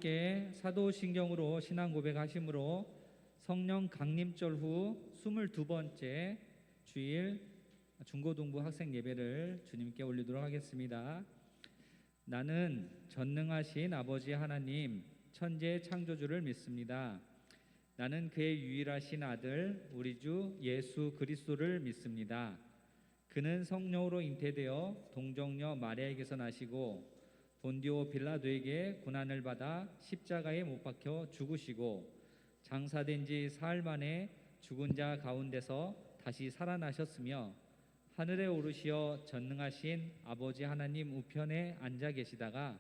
함께 사도신경으로 신앙 고백하심으로 성령 강림절 후 22번째 주일 중고등부 학생 예배를 주님께 올리도록 하겠습니다. 나는 전능하신 아버지 하나님 천재 창조주를 믿습니다. 나는 그의 유일하신 아들 우리 주 예수 그리스도를 믿습니다. 그는 성령으로 잉태되어 동정녀 마리아에게서 나시고 본디오 빌라도에게 고난을 받아 십자가에 못 박혀 죽으시고 장사된 지 사흘 만에 죽은 자 가운데서 다시 살아나셨으며 하늘에 오르시어 전능하신 아버지 하나님 우편에 앉아 계시다가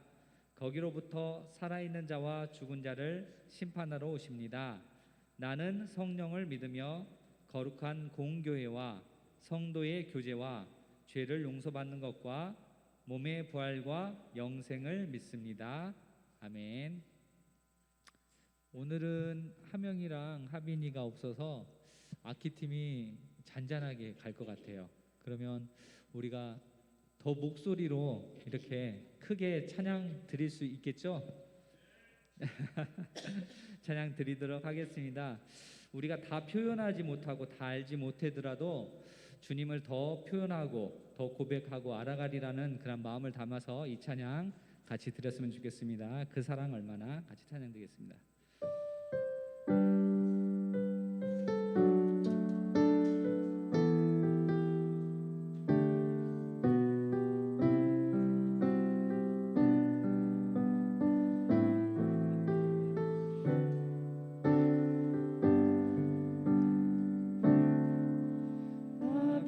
거기로부터 살아있는 자와 죽은 자를 심판하러 오십니다. 나는 성령을 믿으며 거룩한 공교회와 성도의 교제와 죄를 용서받는 것과 몸의 부활과 영생을 믿습니다. 아멘. 오늘은 하명이랑 하빈이가 없어서 아키팀이 잔잔하게 갈 것 같아요. 그러면 우리가 더 목소리로 이렇게 크게 찬양 드릴 수 있겠죠? 찬양 드리도록 하겠습니다. 우리가 다 표현하지 못하고 다 알지 못하더라도 주님을 더 표현하고 더 고백하고 알아가리라는 그런 마음을 담아서 이 찬양 같이 드렸으면 좋겠습니다. 그 사랑 얼마나 같이 찬양 드리겠습니다.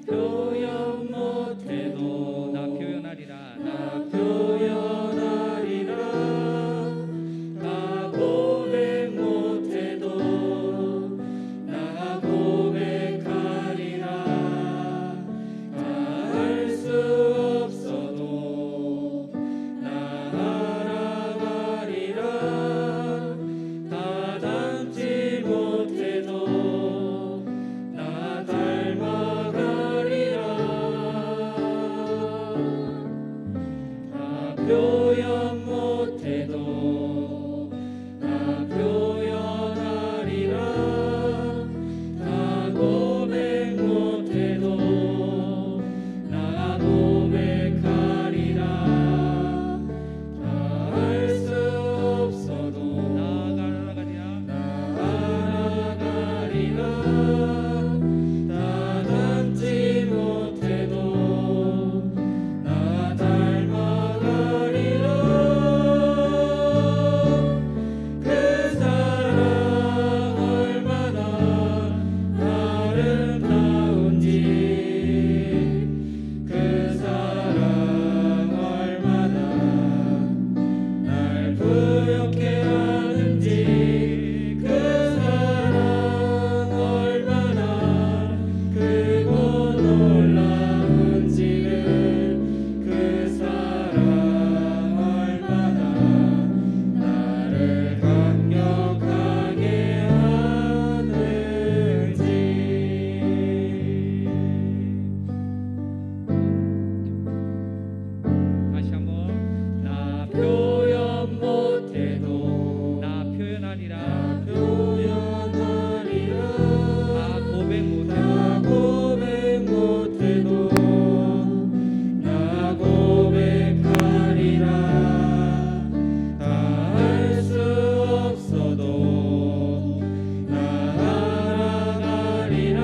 표현 못해도 나 표현하리라. 나 고백 못해도 나 고백하리라. 다 할 수 없어도 나아가리라. 다 닮지 못해도 나 닮아가리라. 그 사랑 얼마나 아름다운지, 그 사랑 얼마나 날 부엽게 하는지, 그 사랑 얼마나 크고 놀라운지를, 그 사랑 얼마나 나를 감격하게 하는지. 다시 한번 나 표현 못해도 나 표현하리라. 표현하리라. 다 고백 못해도 나 고백 못해도 나 고백하리라. 다 할 수 없어도 나 알아가리라.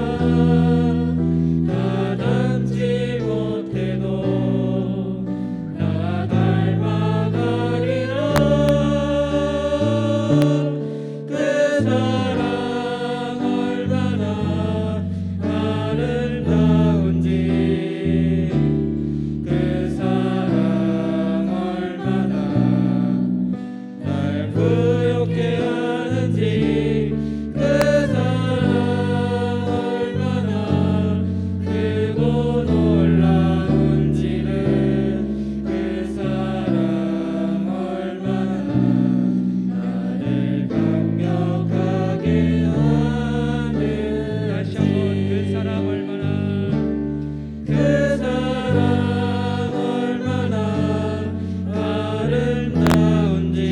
다 닮지 못해도 나 닮아가리라. 그 사랑 얼마나 아름다운지, 그 사랑 얼마나 날 부엽게 하는지, 그 사랑 얼마나 크고 놀라운지를, 그 사랑 얼마나 나를 감격하게 하는. 다시 한번 그 사랑 얼마나 그 사랑 얼마나 아름다운지,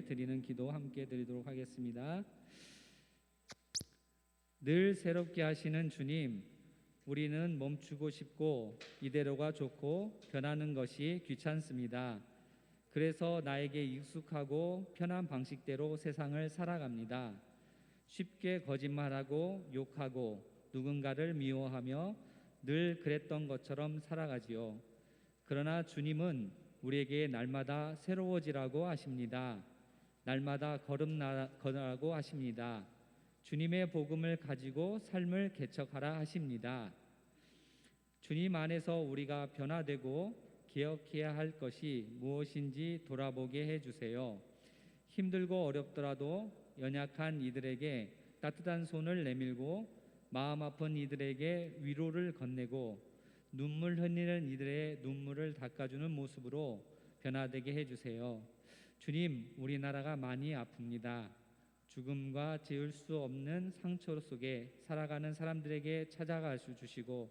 위해 드리는 기도 함께 드리도록 하겠습니다. 늘 새롭게 하시는 주님, 우리는 멈추고 싶고 이대로가 좋고 변하는 것이 귀찮습니다. 그래서 나에게 익숙하고 편한 방식대로 세상을 살아갑니다. 쉽게 거짓말하고 욕하고 누군가를 미워하며 늘 그랬던 것처럼 살아가지요. 그러나 주님은 우리에게 날마다 새로워지라고 하십니다. 날마다 걸으라고 하십니다. 주님의 복음을 가지고 삶을 개척하라 하십니다. 주님 안에서 우리가 변화되고 기억해야 할 것이 무엇인지 돌아보게 해주세요. 힘들고 어렵더라도 연약한 이들에게 따뜻한 손을 내밀고 마음 아픈 이들에게 위로를 건네고 눈물 흘리는 이들의 눈물을 닦아주는 모습으로 변화되게 해주세요. 주님, 우리나라가 많이 아픕니다. 죽음과 지을 수 없는 상처 속에 살아가는 사람들에게 찾아가 주시고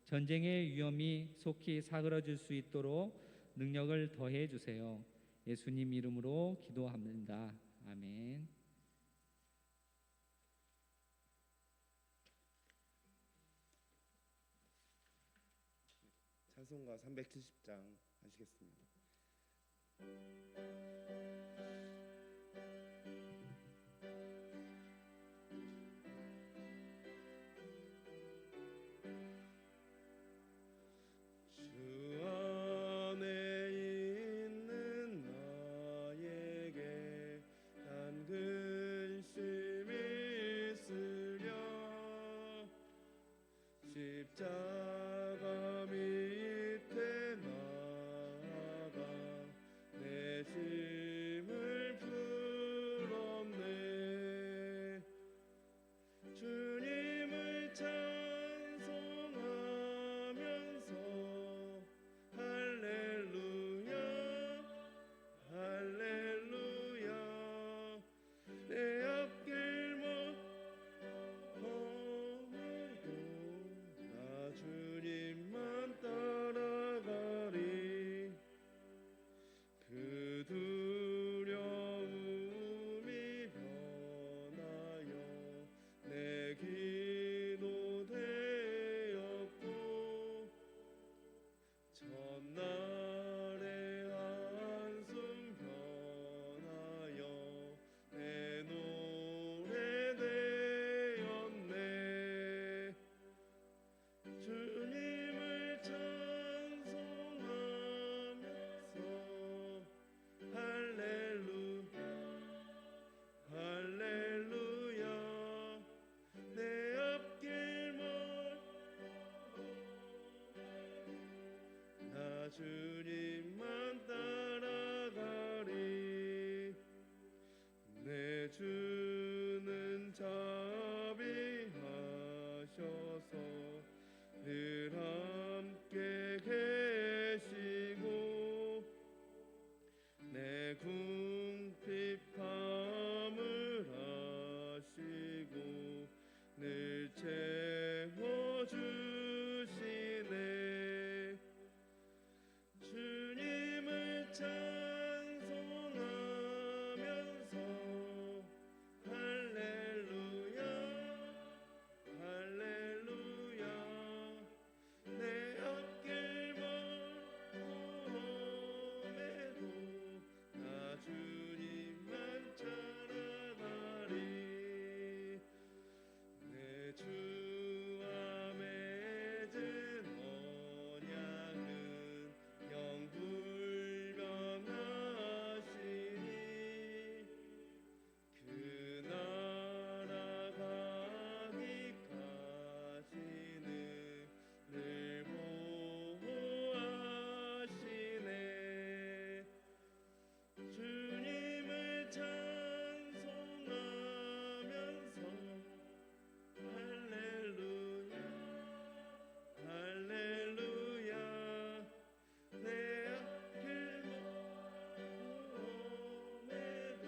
전쟁의 위험이 속히 사그러질 수 있도록 능력을 더해 주세요. 예수님 이름으로 기도합니다. 아멘. 찬송가 370장 하시겠습니다. 주 안에 있는 나에게 난 근심이 있으랴. 십자가 밑에 나아가 내 짐을 풀었네. 주님을 찬송하면서 할렐루야 할렐루야. 내 앞길 험해도 나 주님만 따라가리. 그 두려움이 변하여 내 기도 되었고 첫날의 한숨 변하여 내 노래 되었네. 주님을 찬송하면서 할렐루야 할렐루야. 내 앞길 나 주님만 따라가리. 내 주는 자비하셔서 늘 함께 계시고 내 궁핍함을 아시고 늘 채워주시네. 주님을 찬송하면서 할렐루야 할렐루야. 내 앞길 험해도 나 주님만 따라가리. 내 주 안에 든 언약은 영불변하시니 그 나라 가기까지는 늘 보호하시네. 주님을 찬송하면서 할렐루야 할렐루야. 내 앞길 험해도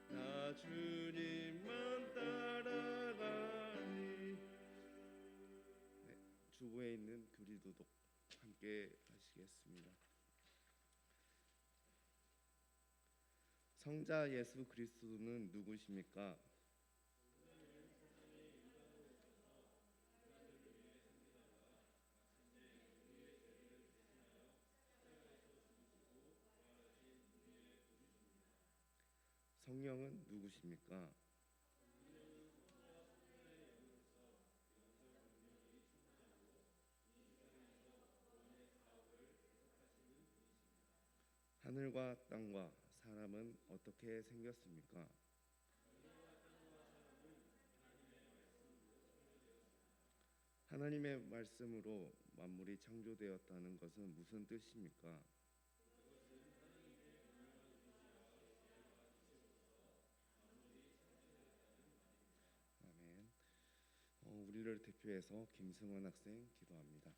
나 주님만 따라가리. 네, 주보에 있는 교리도독 함께 하시겠습니다. 성자 예수 그리스도는 누구십니까? 성령은 누구십니까? 하늘과 땅과 사람은 어떻게 생겼습니까? 하나님의 말씀으로 만물이 창조되었다는 것은 무슨 뜻입니까? 아멘. 우리를 대표해서 김승원 학생 기도합니다.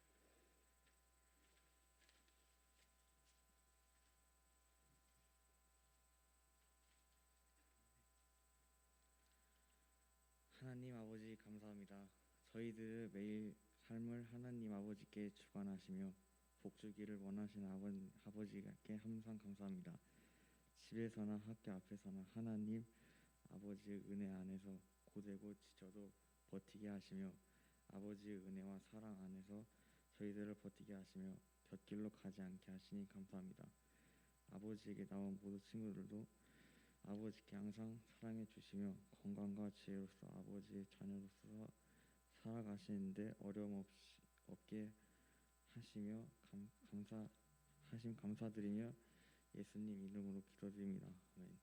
하나님 아버지 감사합니다. 저희들의 매일 삶을 하나님 아버지께 주관하시며 복주기를 원하시는 아버지께 항상 감사합니다. 집에서나 학교 앞에서나 하나님 아버지의 은혜 안에서 고되고 지쳐도 버티게 하시며 아버지의 은혜와 사랑 안에서 저희들을 버티게 하시며 곁길로 가지 않게 하시니 감사합니다. 아버지에게 나온 모든 친구들도 아버지께 항상 사랑해 주시며 건강과 지혜로서 아버지의 자녀로서 살아가시는데 어려움 없게 하시며 감사드리며 예수님 이름으로 기도드립니다. 아멘.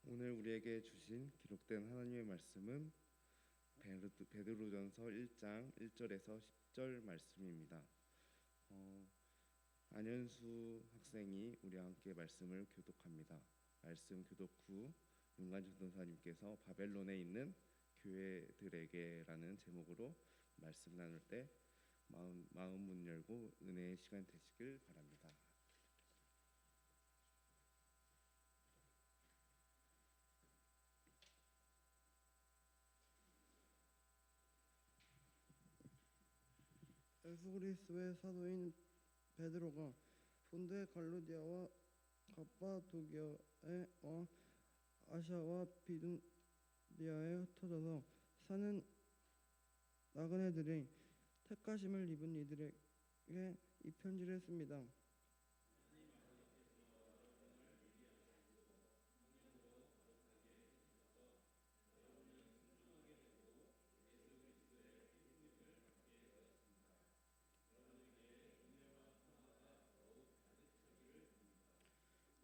오늘 우리에게 주신 기록된 하나님의 말씀은 베드로전서 1장 1절에서 10절 말씀입니다. 안현수 학생이 우리와 함께 말씀을 교독합니다. 말씀 교독 후 윤관준 전사님께서 바벨론에 있는 교회들에게라는 제목으로 말씀 나눌 때 마음 문 열고 은혜의 시간 되시길 바랍니다. 예수 그리스도의 사도인 베드로가 본데 갈루디아와 갑바도기아에 아시아와 비두니아에 흩어져서 사는 나그네들이 택하심을 입은 이들에게 이 편지를 씁니다.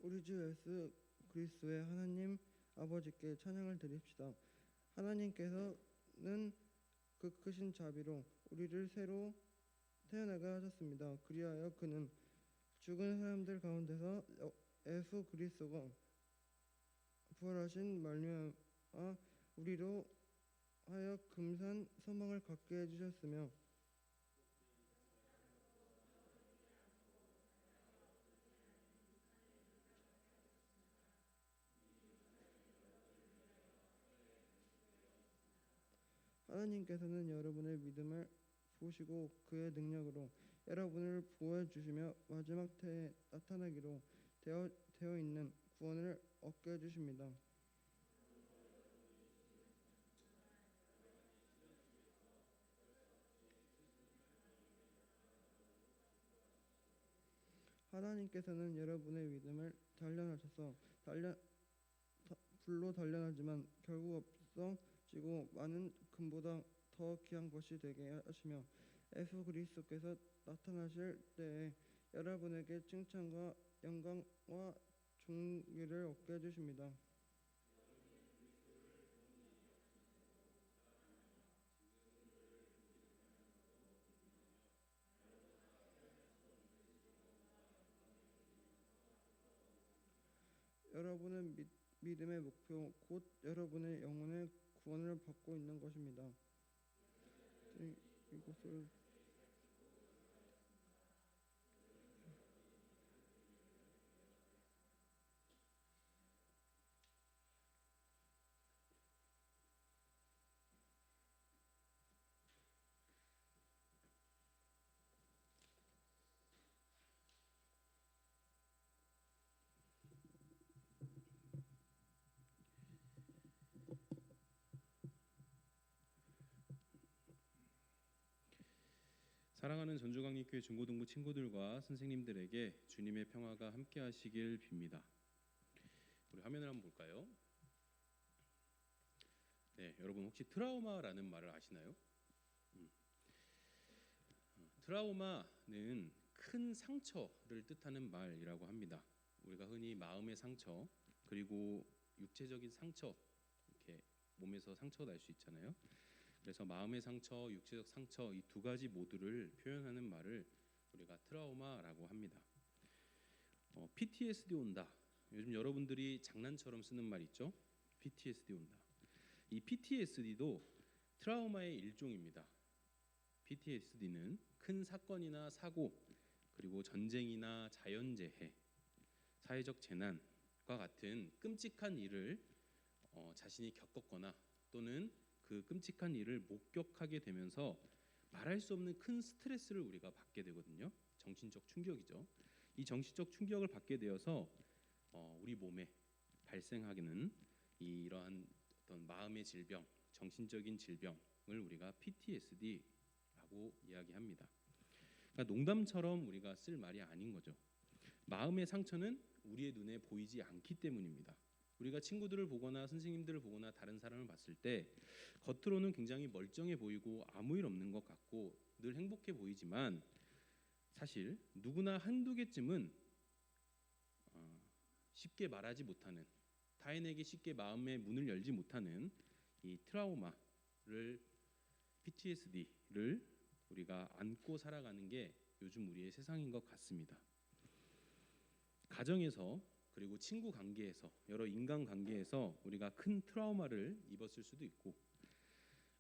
우리 주 예수 그리스도의 하나님 아버지께 찬양을 드립시다. 하나님께서는 그 크신 자비로 우리를 새로 태어나게 하셨습니다. 그리하여 그는 죽은 사람들 가운데서 예수 그리스도가 부활하신 말미암아 우리로 하여 금산 소망을 갖게 해주셨으며 하나님께서는 여러분의 믿음을 보시고 그의 능력으로 여러분을 보호해 주시며 마지막 때에 나타나기로 되어 있는 구원을 얻게 해 주십니다. 하나님께서는 여러분의 믿음을 단련하셔서 불로 단련하지만 결국 없어지고 많은 금보다 더 귀한 것이 되게 하시며 예수 그리스도께서 나타나실 때에 여러분에게 칭찬과 영광과 존귀를 얻게 해주십니다. 여러분은 믿음의 목표 곧 여러분의 영혼의 구원을 받고 있는 것입니다. 이것을 사랑하는 전주광립교회 중고등부 친구들과 선생님들에게 주님의 평화가 함께하시길 빕니다. 우리 화면을 한번 볼까요? 네, 여러분 혹시 트라우마라는 말을 아시나요? 트라우마는 큰 상처를 뜻하는 말이라고 합니다. 우리가 흔히 마음의 상처 그리고 육체적인 상처, 이렇게 몸에서 상처가 날 수 있잖아요. 그래서 마음의 상처, 육체적 상처 이 두 가지 모두를 표현하는 말을 우리가 트라우마라고 합니다. PTSD 온다. 요즘 여러분들이 장난처럼 쓰는 말 있죠? PTSD 온다. 이 PTSD도 트라우마의 일종입니다. PTSD는 큰 사건이나 사고, 그리고 전쟁이나 자연재해, 사회적 재난과 같은 끔찍한 일을 자신이 겪었거나 또는 그 끔찍한 일을 목격하게 되면서 말할 수 없는 큰 스트레스를 우리가 받게 되거든요. 정신적 충격이죠. 이 정신적 충격을 받게 되어서 우리 몸에 발생하는 이러한 어떤 마음의 질병, 정신적인 질병을 우리가 PTSD라고 이야기합니다. 그러니까 농담처럼 우리가 쓸 말이 아닌 거죠. 마음의 상처는 우리의 눈에 보이지 않기 때문입니다. 우리가 친구들을 보거나 선생님들을 보거나 다른 사람을 봤을 때 겉으로는 굉장히 멀쩡해 보이고 아무 일 없는 것 같고 늘 행복해 보이지만 사실 누구나 한두 개쯤은 쉽게 말하지 못하는, 타인에게 쉽게 마음의 문을 열지 못하는 이 트라우마를, PTSD를 우리가 안고 살아가는 게 요즘 우리의 세상인 것 같습니다. 가정에서 그리고 친구 관계에서, 여러 인간 관계에서 우리가 큰 트라우마를 입었을 수도 있고,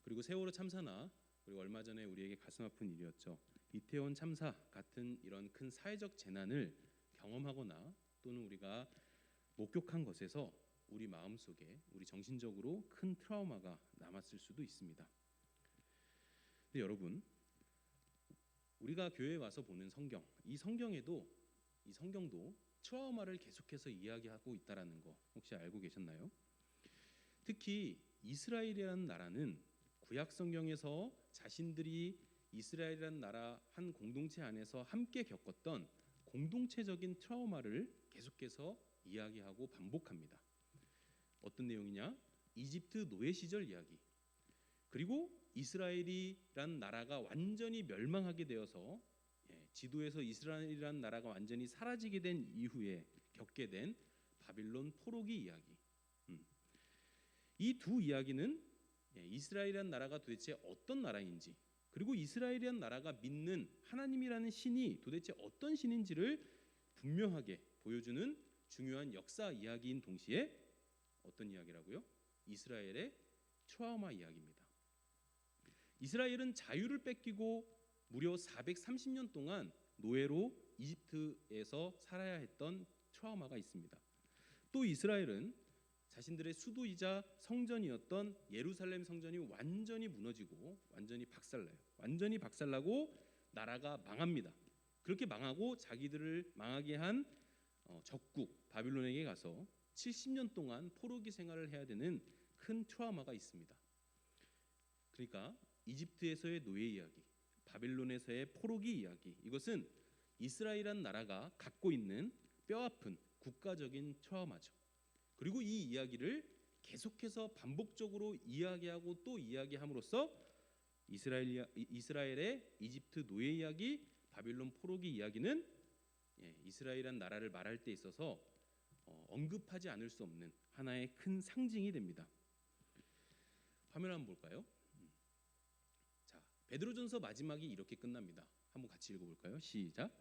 그리고 세월호 참사나 그리고 얼마 전에 우리에게 가슴 아픈 일이었죠. 이태원 참사 같은 이런 큰 사회적 재난을 경험하거나 또는 우리가 목격한 것에서 우리 마음속에, 우리 정신적으로 큰 트라우마가 남았을 수도 있습니다. 근데 여러분, 우리가 교회에 와서 보는 성경, 이 성경도 트라우마를 계속해서 이야기하고 있다라는 거 혹시 알고 계셨나요? 특히 이스라엘이라는 나라는 구약 성경에서 자신들이 이스라엘이라는 나라 한 공동체 안에서 함께 겪었던 공동체적인 트라우마를 계속해서 이야기하고 반복합니다. 어떤 내용이냐? 이집트 노예 시절 이야기, 그리고 이스라엘이란 나라가 완전히 멸망하게 되어서 지도에서 이스라엘이란 나라가 완전히 사라지게 된 이후에 겪게 된 바빌론 포로기 이야기. 이 두 이야기는 이스라엘이란 나라가 도대체 어떤 나라인지, 그리고 이스라엘이란 나라가 믿는 하나님이라는 신이 도대체 어떤 신인지를 분명하게 보여주는 중요한 역사 이야기인 동시에 어떤 이야기라고요? 이스라엘의 트라우마 이야기입니다. 이스라엘은 자유를 뺏기고 무려 430년 동안 노예로 이집트에서 살아야 했던 트라우마가 있습니다. 또 이스라엘은 자신들의 수도이자 성전이었던 예루살렘 성전이 완전히 무너지고 완전히 박살나요. 완전히 박살나고 나라가 망합니다. 그렇게 망하고 자기들을 망하게 한 적국 바빌론에게 가서 70년 동안 포로기 생활을 해야 되는 큰 트라우마가 있습니다. 그러니까 이집트에서의 노예 이야기, 바빌론에서의 포로기 이야기, 이것은 이스라엘이란 나라가 갖고 있는 뼈아픈 국가적인 트라우마죠. 그리고 이 이야기를 계속해서 반복적으로 이야기하고 또 이야기함으로써 이스라엘의 이집트 노예 이야기, 바빌론 포로기 이야기는 이스라엘이란 나라를 말할 때 있어서 언급하지 않을 수 없는 하나의 큰 상징이 됩니다. 화면 한번 볼까요? 자, 베드로전서 마지막이 이렇게 끝납니다. 한번 같이 읽어볼까요? 시작.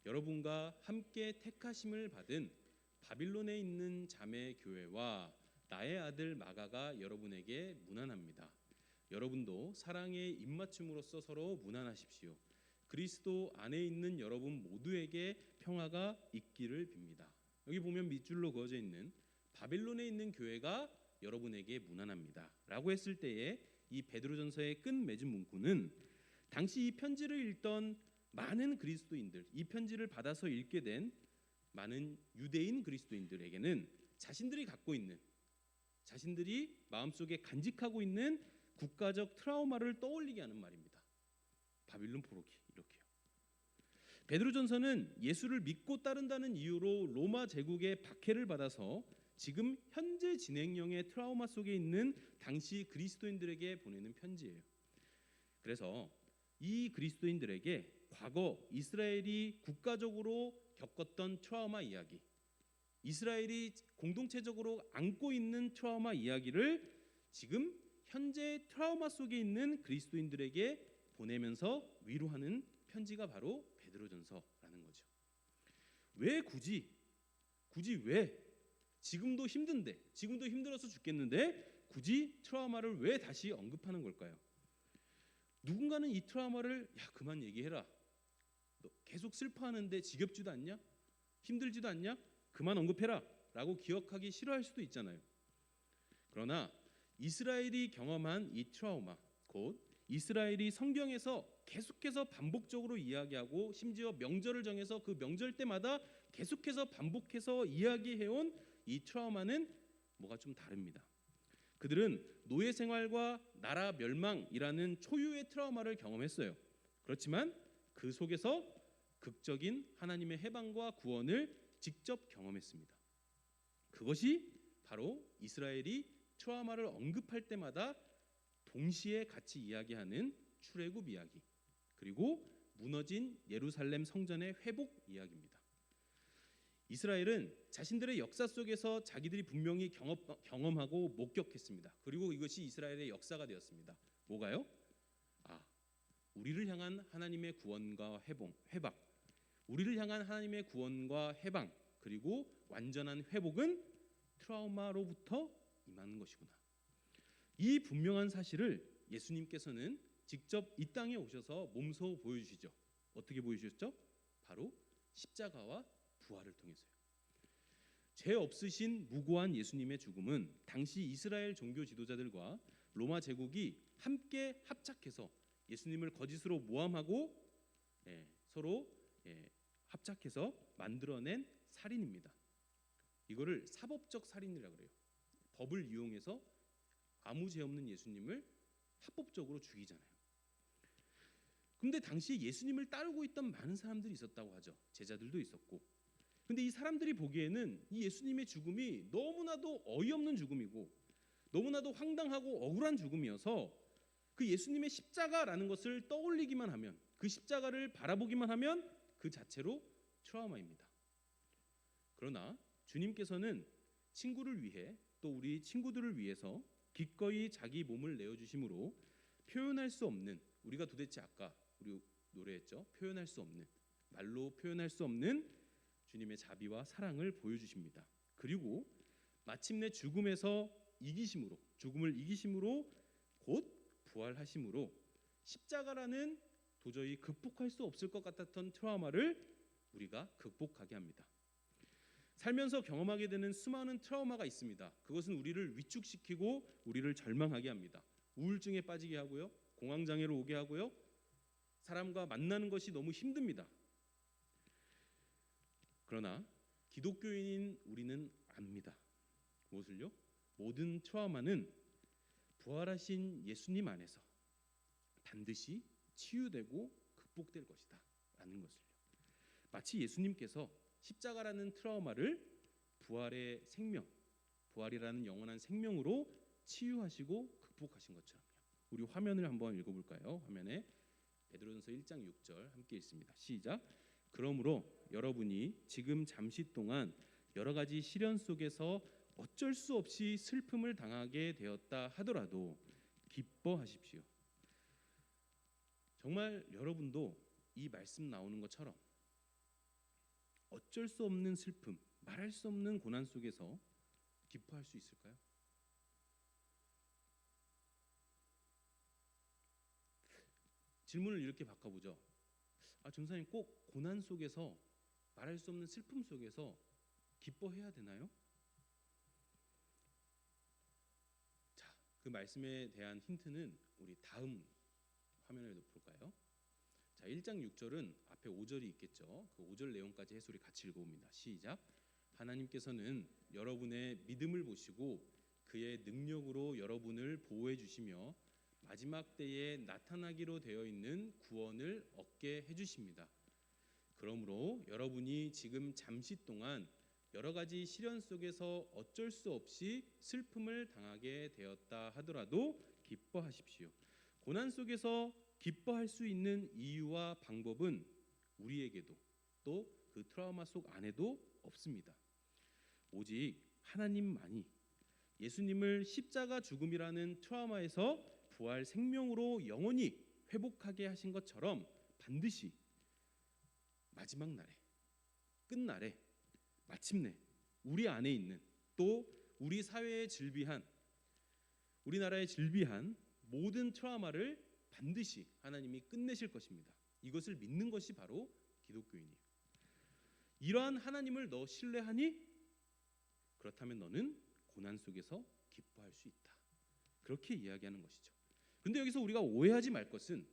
여러분과 함께 택하심을 받은 바빌론에 있는 자매 교회와 나의 아들 마가가 여러분에게 문안합니다. 여러분도 사랑의 입맞춤으로써 서로 문안하십시오. 그리스도 안에 있는 여러분 모두에게 평화가 있기를 빕니다. 여기 보면 밑줄로 그어져 있는 바빌론에 있는 교회가 여러분에게 문안합니다 라고 했을 때에 이 베드로전서의 끝맺은 문구는 당시 이 편지를 읽던 많은 그리스도인들, 이 편지를 받아서 읽게 된 많은 유대인 그리스도인들에게는 자신들이 갖고 있는, 자신들이 마음속에 간직하고 있는 국가적 트라우마를 떠올리게 하는 말입니다. 바빌론 포로기 이렇게요. 베드로전서는 예수를 믿고 따른다는 이유로 로마 제국의 박해를 받아서 지금 현재 진행형의 트라우마 속에 있는 당시 그리스도인들에게 보내는 편지예요. 그래서 이 그리스도인들에게 과거 이스라엘이 국가적으로 겪었던 트라우마 이야기, 이스라엘이 공동체적으로 안고 있는 트라우마 이야기를 지금 현재 트라우마 속에 있는 그리스도인들에게 보내면서 위로하는 편지가 바로 베드로전서라는 거죠. 왜 굳이 왜 지금도 힘든데, 지금도 힘들어서 죽겠는데 굳이 트라우마를 왜 다시 언급하는 걸까요? 누군가는 이 트라우마를 그만 얘기해라, 너 계속 슬퍼하는데 지겹지도 않냐? 힘들지도 않냐? 그만 언급해라 라고 기억하기 싫어할 수도 있잖아요. 그러나 이스라엘이 경험한 이 트라우마, 곧 이스라엘이 성경에서 계속해서 반복적으로 이야기하고 심지어 명절을 정해서 그 명절 때마다 계속해서 반복해서 이야기해온 이 트라우마는 뭐가 좀 다릅니다. 그들은 노예 생활과 나라 멸망이라는 초유의 트라우마를 경험했어요. 그렇지만 그 속에서 극적인 하나님의 해방과 구원을 직접 경험했습니다. 그것이 바로 이스라엘이 트라우마를 언급할 때마다 동시에 같이 이야기하는 출애굽 이야기, 그리고 무너진 예루살렘 성전의 회복 이야기입니다. 이스라엘은 자신들의 역사 속에서 자기들이 분명히 경험하고 목격했습니다. 그리고 이것이 이스라엘의 역사가 되었습니다. 뭐가요? 우리를 향한 하나님의 구원과 회방, 우리를 향한 하나님의 구원과 해방, 그리고 완전한 회복은 트라우마로부터 임하는 것이구나. 이 분명한 사실을 예수님께서는 직접 이 땅에 오셔서 몸소 보여주시죠. 어떻게 보여주셨죠? 바로 십자가와 부활을 통해서요. 죄 없으신 무고한 예수님의 죽음은 당시 이스라엘 종교 지도자들과 로마 제국이 함께 합작해서 예수님을 거짓으로 모함하고 서로 합작해서 만들어낸 살인입니다. 이거를 사법적 살인이라고 그래요. 법을 이용해서 아무 죄 없는 예수님을 합법적으로 죽이잖아요. 근데 당시 예수님을 따르고 있던 많은 사람들이 있었다고 하죠. 제자들도 있었고. 근데 이 사람들이 보기에는 이 예수님의 죽음이 너무나도 어이없는 죽음이고 너무나도 황당하고 억울한 죽음이어서 그 예수님의 십자가라는 것을 떠올리기만 하면, 그 십자가를 바라보기만 하면 그 자체로 트라우마입니다. 그러나 주님께서는 친구를 위해, 또 우리 친구들을 위해서 기꺼이 자기 몸을 내어주심으로 표현할 수 없는, 우리가 도대체 아까 우리 노래했죠, 표현할 수 없는, 말로 표현할 수 없는 주님의 자비와 사랑을 보여주십니다. 그리고 마침내 죽음을 이기심으로 곧 부활하심으로 십자가라는 도저히 극복할 수 없을 것 같았던 트라우마를 우리가 극복하게 합니다. 살면서 경험하게 되는 수많은 트라우마가 있습니다. 그것은 우리를 위축시키고 우리를 절망하게 합니다. 우울증에 빠지게 하고요, 공황장애로 오게 하고요, 사람과 만나는 것이 너무 힘듭니다. 그러나 기독교인인 우리는 압니다. 무엇을요? 모든 트라우마는 부활하신 예수님 안에서 반드시 치유되고 극복될 것이다 라는 것을요. 마치 예수님께서 십자가라는 트라우마를 부활의 생명, 부활이라는 영원한 생명으로 치유하시고 극복하신 것처럼요. 우리 화면을 한번 읽어볼까요? 화면에 베드로전서 1장 6절 함께 읽습니다. 시작. 그러므로 여러분이 지금 잠시 동안 여러 가지 시련 속에서 어쩔 수 없이 슬픔을 당하게 되었다 하더라도 기뻐하십시오. 정말 여러분도 이 말씀 나오는 것처럼 어쩔 수 없는 슬픔, 말할 수 없는 고난 속에서 기뻐할 수 있을까요? 질문을 이렇게 바꿔보죠. 전사님, 꼭 고난 속에서, 말할 수 없는 슬픔 속에서 기뻐해야 되나요? 자, 그 말씀에 대한 힌트는 우리 다음 화면을 볼까요? 자, 1장 6절은 앞에 5절이 있겠죠. 그 5절 내용까지 해설이 같이 읽어봅니다. 시작. 하나님께서는 여러분의 믿음을 보시고 그의 능력으로 여러분을 보호해 주시며 마지막 때에 나타나기로 되어 있는 구원을 얻게 해주십니다. 그러므로 여러분이 지금 잠시 동안 여러 가지 시련 속에서 어쩔 수 없이 슬픔을 당하게 되었다 하더라도 기뻐하십시오. 고난 속에서 기뻐할 수 있는 이유와 방법은 우리에게도 또 그 트라우마 속 안에도 없습니다. 오직 하나님만이 예수님을 십자가 죽음이라는 트라우마에서 부활 생명으로 영원히 회복하게 하신 것처럼 반드시 마지막 날에, 끝날에 마침내 우리 안에 있는, 또 우리 사회에 질비한, 우리나라에 질비한 모든 트라우마를 반드시 하나님이 끝내실 것입니다. 이것을 믿는 것이 바로 기독교인이에요. 이러한 하나님을 너 신뢰하니? 그렇다면 너는 고난 속에서 기뻐할 수 있다. 그렇게 이야기하는 것이죠. 그런데 여기서 우리가 오해하지 말 것은,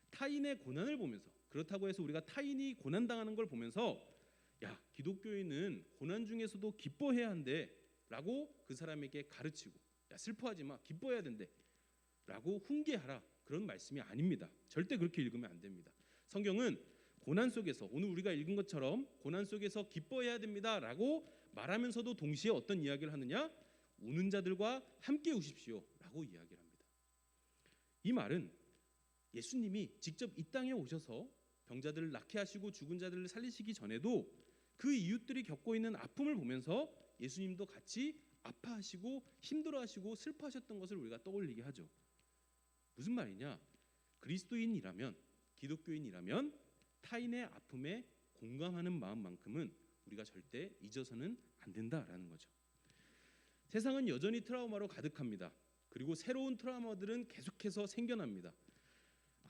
타인의 고난을 보면서, 그렇다고 해서 우리가 타인이 고난당하는 걸 보면서 야, 기독교인은 고난 중에서도 기뻐해야 한대 라고 그 사람에게 가르치고, 야, 슬퍼하지 마, 기뻐해야 된대 라고 훈계하라, 그런 말씀이 아닙니다. 절대 그렇게 읽으면 안 됩니다. 성경은 고난 속에서, 오늘 우리가 읽은 것처럼 고난 속에서 기뻐해야 됩니다 라고 말하면서도 동시에 어떤 이야기를 하느냐? 우는 자들과 함께 우십시오 라고 이야기를 합니다. 이 말은 예수님이 직접 이 땅에 오셔서 병자들을 낫게 하시고 죽은 자들을 살리시기 전에도 그 이웃들이 겪고 있는 아픔을 보면서 예수님도 같이 아파하시고 힘들어하시고 슬퍼하셨던 것을 우리가 떠올리게 하죠. 무슨 말이냐? 그리스도인이라면, 기독교인이라면 타인의 아픔에 공감하는 마음만큼은 우리가 절대 잊어서는 안 된다라는 거죠. 세상은 여전히 트라우마로 가득합니다. 그리고 새로운 트라우마들은 계속해서 생겨납니다.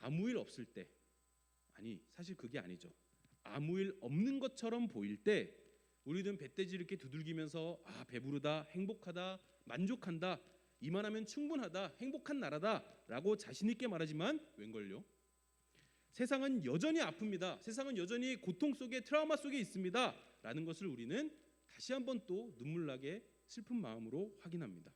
아무 일 없을 때, 아니 사실 그게 아니죠. 아무 일 없는 것처럼 보일 때 우리는 배때지 이렇게 두들기면서 아, 배부르다, 행복하다, 만족한다, 이만하면 충분하다, 행복한 나라다 라고 자신 있게 말하지만 웬걸요? 세상은 여전히 아픕니다. 세상은 여전히 고통 속에, 트라우마 속에 있습니다 라는 것을 우리는 다시 한번 또 눈물나게 슬픈 마음으로 확인합니다.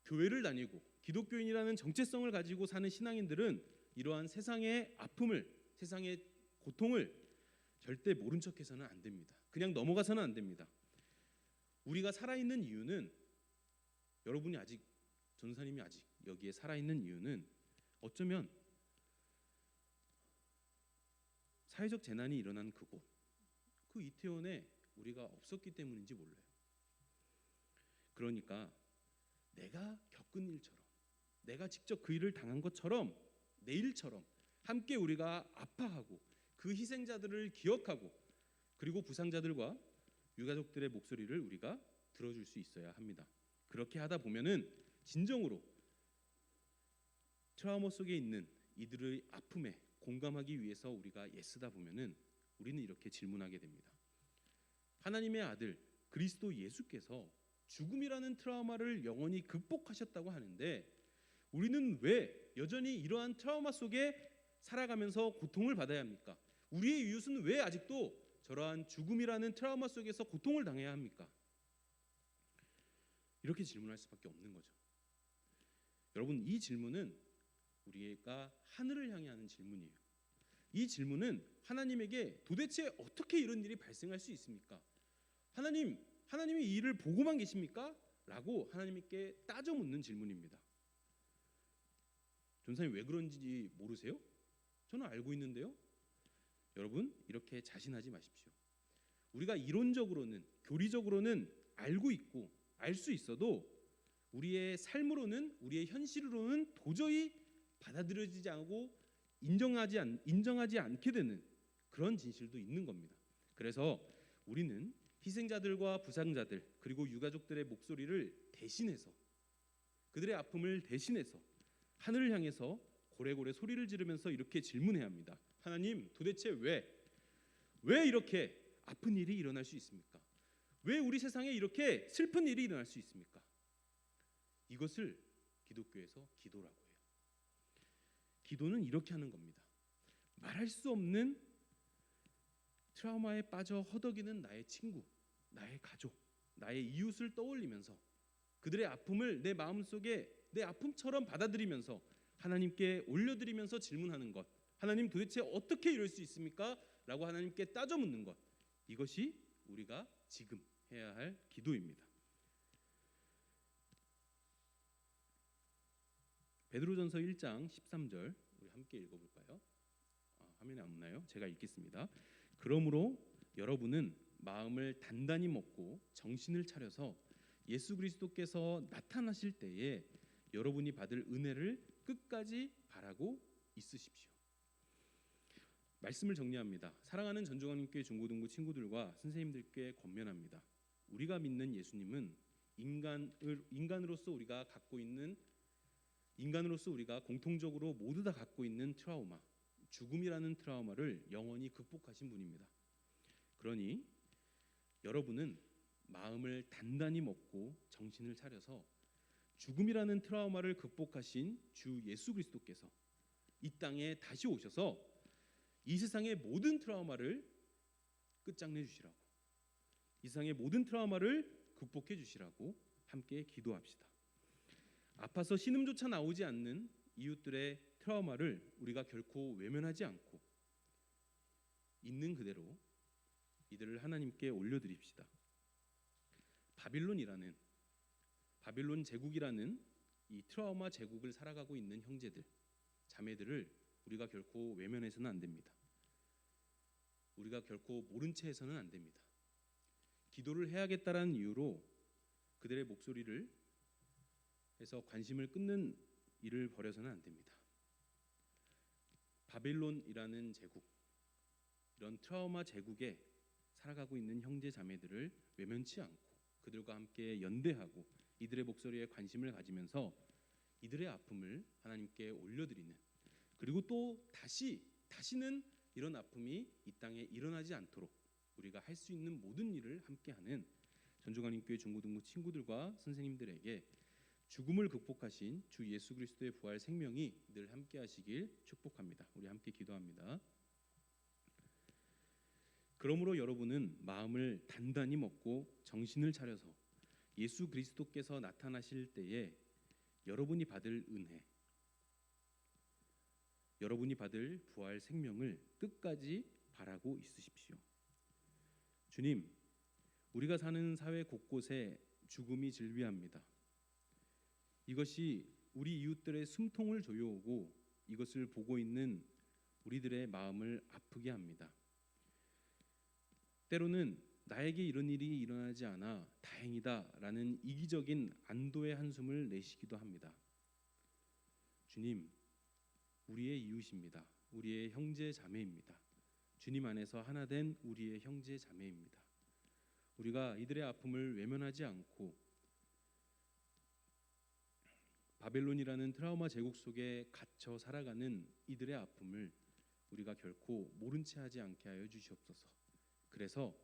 교회를 다니고 기독교인이라는 정체성을 가지고 사는 신앙인들은 이러한 세상의 아픔을, 세상의 고통을 절대 모른 척해서는 안 됩니다. 그냥 넘어가서는 안 됩니다. 우리가 살아있는 이유는, 여러분이 아직, 전사님이 아직 여기에 살아있는 이유는 어쩌면 사회적 재난이 일어난 그곳, 그 이태원에 우리가 없었기 때문인지 몰라요. 그러니까 내가 겪은 일처럼, 내가 직접 그 일을 당한 것처럼, 내 일처럼 함께 우리가 아파하고 그 희생자들을 기억하고, 그리고 부상자들과 유가족들의 목소리를 우리가 들어줄 수 있어야 합니다. 그렇게 하다 보면은 진정으로 트라우마 속에 있는 이들의 아픔에 공감하기 위해서 우리가 애쓰다 보면은 우리는 이렇게 질문하게 됩니다. 하나님의 아들 그리스도 예수께서 죽음이라는 트라우마를 영원히 극복하셨다고 하는데 우리는 왜 여전히 이러한 트라우마 속에 살아가면서 고통을 받아야 합니까? 우리의 이웃은 왜 아직도 저러한 죽음이라는 트라우마 속에서 고통을 당해야 합니까? 이렇게 질문할 수밖에 없는 거죠. 여러분, 이 질문은 우리가 하늘을 향해 하는 질문이에요. 이 질문은 하나님에게 도대체 어떻게 이런 일이 발생할 수 있습니까? 하나님이 이 일을 보고만 계십니까? 라고 하나님께 따져 묻는 질문입니다. 전사님 왜 그런지 모르세요? 저는 알고 있는데요. 여러분, 이렇게 자신하지 마십시오. 우리가 이론적으로는, 교리적으로는 알고 있고 알 수 있어도 우리의 삶으로는, 우리의 현실로는 도저히 받아들여지지 않고 인정하지 않게 되는 그런 진실도 있는 겁니다. 그래서 우리는 희생자들과 부상자들, 그리고 유가족들의 목소리를 대신해서, 그들의 아픔을 대신해서 하늘을 향해서 고래고래 소리를 지르면서 이렇게 질문해야 합니다. 하나님, 도대체 왜 이렇게 아픈 일이 일어날 수 있습니까? 왜 우리 세상에 이렇게 슬픈 일이 일어날 수 있습니까? 이것을 기독교에서 기도라고 해요. 기도는 이렇게 하는 겁니다. 말할 수 없는 트라우마에 빠져 허덕이는 나의 친구, 나의 가족, 나의 이웃을 떠올리면서 그들의 아픔을 내 마음속에 내 아픔처럼 받아들이면서 하나님께 올려드리면서 질문하는 것, 하나님 도대체 어떻게 이럴 수 있습니까? 라고 하나님께 따져 묻는 것, 이것이 우리가 지금 해야 할 기도입니다. 베드로전서 1장 13절 우리 함께 읽어볼까요? 화면에 안 나요? 제가 읽겠습니다. 그러므로 여러분은 마음을 단단히 먹고 정신을 차려서 예수 그리스도께서 나타나실 때에 여러분이 받을 은혜를 끝까지 바라고 있으십시오. 말씀을 정리합니다. 사랑하는 전종환님교회 중고등부 친구들과 선생님들께 권면합니다. 우리가 믿는 예수님은 인간으로서 우리가 공통적으로 모두 다 갖고 있는 트라우마, 죽음이라는 트라우마를 영원히 극복하신 분입니다. 그러니 여러분은 마음을 단단히 먹고 정신을 차려서 죽음이라는 트라우마를 극복하신 주 예수 그리스도께서 이 땅에 다시 오셔서 이 세상의 모든 트라우마를 끝장내 주시라고, 이 세상의 모든 트라우마를 극복해 주시라고 함께 기도합시다. 아파서 신음조차 나오지 않는 이웃들의 트라우마를 우리가 결코 외면하지 않고 있는 그대로 이들을 하나님께 올려드립시다. 바빌론 제국이라는 이 트라우마 제국을 살아가고 있는 형제들, 자매들을 우리가 결코 외면해서는 안 됩니다. 우리가 결코 모른 채 해서는 안 됩니다. 기도를 해야겠다라는 이유로 그들의 목소리를 해서 관심을 끊는 일을 벌여서는 안 됩니다. 바빌론이라는 제국, 이런 트라우마 제국에 살아가고 있는 형제 자매들을 외면치 않고 그들과 함께 연대하고 이들의 목소리에 관심을 가지면서 이들의 아픔을 하나님께 올려드리는, 그리고 또 다시는 이런 아픔이 이 땅에 일어나지 않도록 우리가 할 수 있는 모든 일을 함께하는 전종환님교회 중고등부 친구들과 선생님들에게 죽음을 극복하신 주 예수 그리스도의 부활 생명이 늘 함께하시길 축복합니다. 우리 함께 기도합니다. 그러므로 여러분은 마음을 단단히 먹고 정신을 차려서 예수 그리스도께서 나타나실 때에 여러분이 받을 은혜, 여러분이 받을 부활 생명을 끝까지 바라고 있으십시오. 주님, 우리가 사는 사회 곳곳에 죽음이 즐비합니다. 이것이 우리 이웃들의 숨통을 조여오고 이것을 보고 있는 우리들의 마음을 아프게 합니다. 때로는 나에게 이런 일이 일어나지 않아 다행이다라는 이기적인 안도의 한숨을 내쉬기도 합니다. 주님, 우리의 이웃입니다. 우리의 형제 자매입니다. 주님 안에서 하나 된 우리의 형제 자매입니다. 우리가 이들의 아픔을 외면하지 않고 바벨론이라는 트라우마 제국 속에 갇혀 살아가는 이들의 아픔을 우리가 결코 모른 채 하지 않게 하여 주시옵소서. 그래서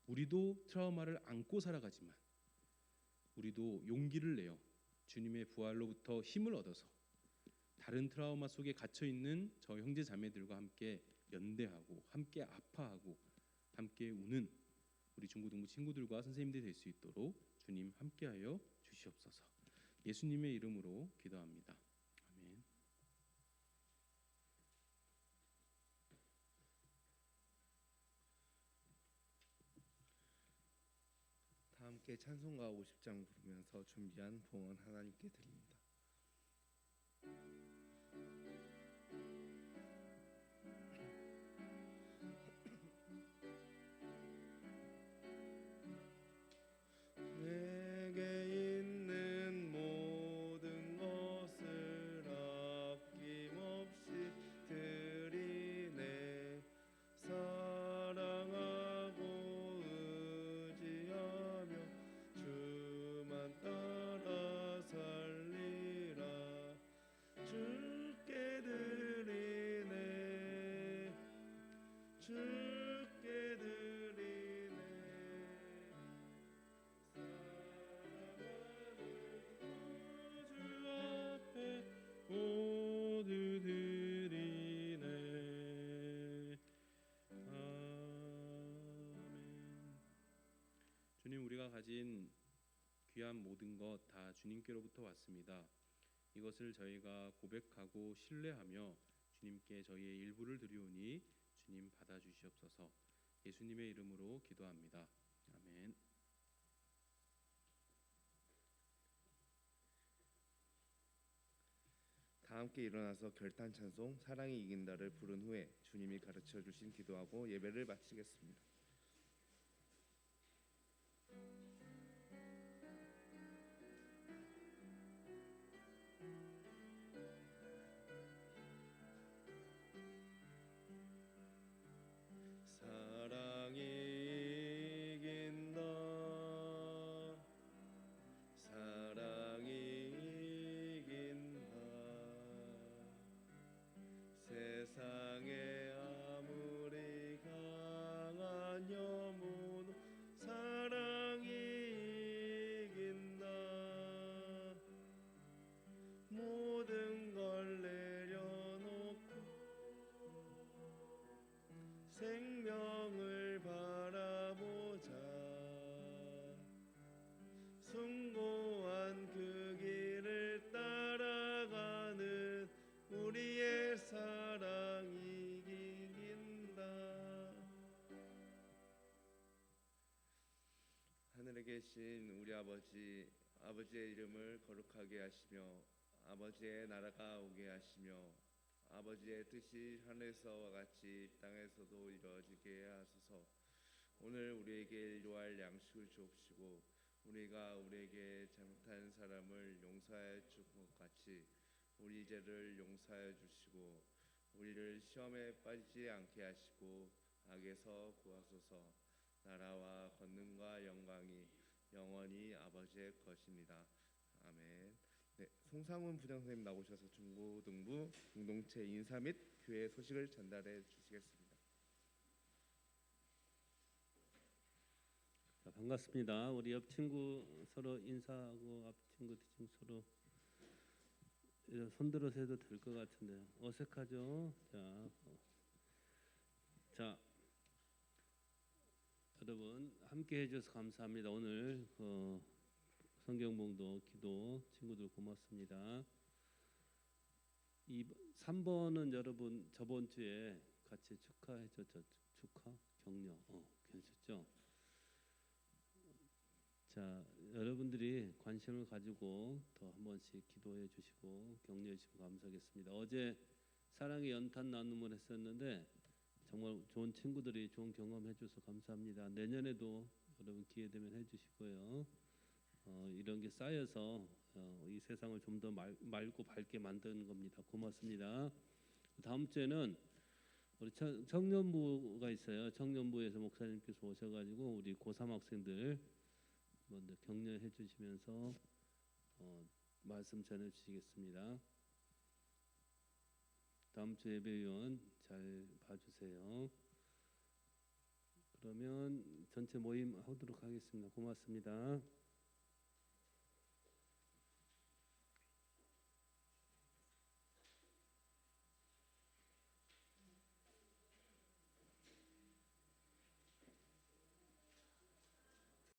우리도 트라우마를 안고 살아가지만 우리도 용기를 내어 주님의 부활로부터 힘을 얻어서 다른 트라우마 속에 갇혀 있는 저 형제 자매들과 함께 연대하고 함께 아파하고 함께 우는 우리 중고등부 친구들과 선생님들이 될 수 있도록 주님 함께하여 주시옵소서. 예수님의 이름으로 기도합니다. 아멘. 다 함께 찬송가 50장 부르면서 준비한 봉헌 하나님께 드립니다. 내게 있는 모든 것을 아낌없이 드리네. 사랑하고 의지하며 주만 따라 살리라. 주께 드리네. 주께 드리네. 주 앞에 모두 드리네. 아멘. 주님, 우리가 가진 귀한 모든 것 다 주님께로부터 왔습니다. 이것을 저희가 고백하고 신뢰하며 주님께 저희의 일부를 드리오니 주님 받아주시옵소서. 예수님의 이름으로 기도합니다. 아멘. 다 함께 일어나서 결탄 찬송 사랑이 이긴다를 부른 후에 주님이 가르쳐 주신 기도하고 예배를 마치겠습니다. 사랑이 이긴다. 사랑이 이긴다. 세상에 아무리 강한 영혼도 사랑이 이긴다. 모든 걸 내려놓고 생명을 바라보자. 숭고한 그 길을 따라가는 우리의 사랑이 이긴다. 하늘에 계신 우리 아버지의 이름을 거룩하게 하시며 아버지의 나라가 오게 하시며 아버지의 뜻이 하늘에서와 같이 땅에서도 이루어지게 하소서. 오늘 우리에게 일용할 양식을 주옵시고 우리가 우리에게 잘못한 사람을 용서하여 준 것 같이 우리 죄를 용서하여 주시고 우리를 시험에 빠지지 않게 하시고 악에서 구하소서. 나라와 권능과 영광이 영원히 아버지의 것입니다. 아멘. 네, 송상훈 부장선생님 나오셔서 중고등부 공동체 인사 및 교회 소식을 전달해 주시겠습니다. 자, 반갑습니다. 우리 옆 친구 서로 인사하고 앞 친구 뒤 친구 서로 손들어서 해도 될 것 같은데요. 어색하죠? 자, 여러분 함께 해주셔서 감사합니다. 오늘 성경봉도 기도 친구들 고맙습니다. 3번은 여러분 저번 주에 같이 축하해줬죠. 축하 격려 괜찮죠? 자, 여러분들이 관심을 가지고 더 한 번씩 기도해 주시고 격려해 주시면 감사하겠습니다. 어제 사랑의 연탄 나눔을 했었는데 정말 좋은 친구들이 좋은 경험해 주셔서 감사합니다. 내년에도 여러분 기회 되면 해 주시고요. 이런 게 쌓여서 이 세상을 좀 더 맑고 밝게 만드는 겁니다. 고맙습니다. 다음 주에는 우리 청년부가 있어요. 청년부에서 목사님께서 오셔가지고 우리 고3 학생들 먼저 격려해 주시면서 말씀 전해 주시겠습니다. 다음 주 예배위원 잘 봐주세요. 그러면 전체 모임 하도록 하겠습니다. 고맙습니다.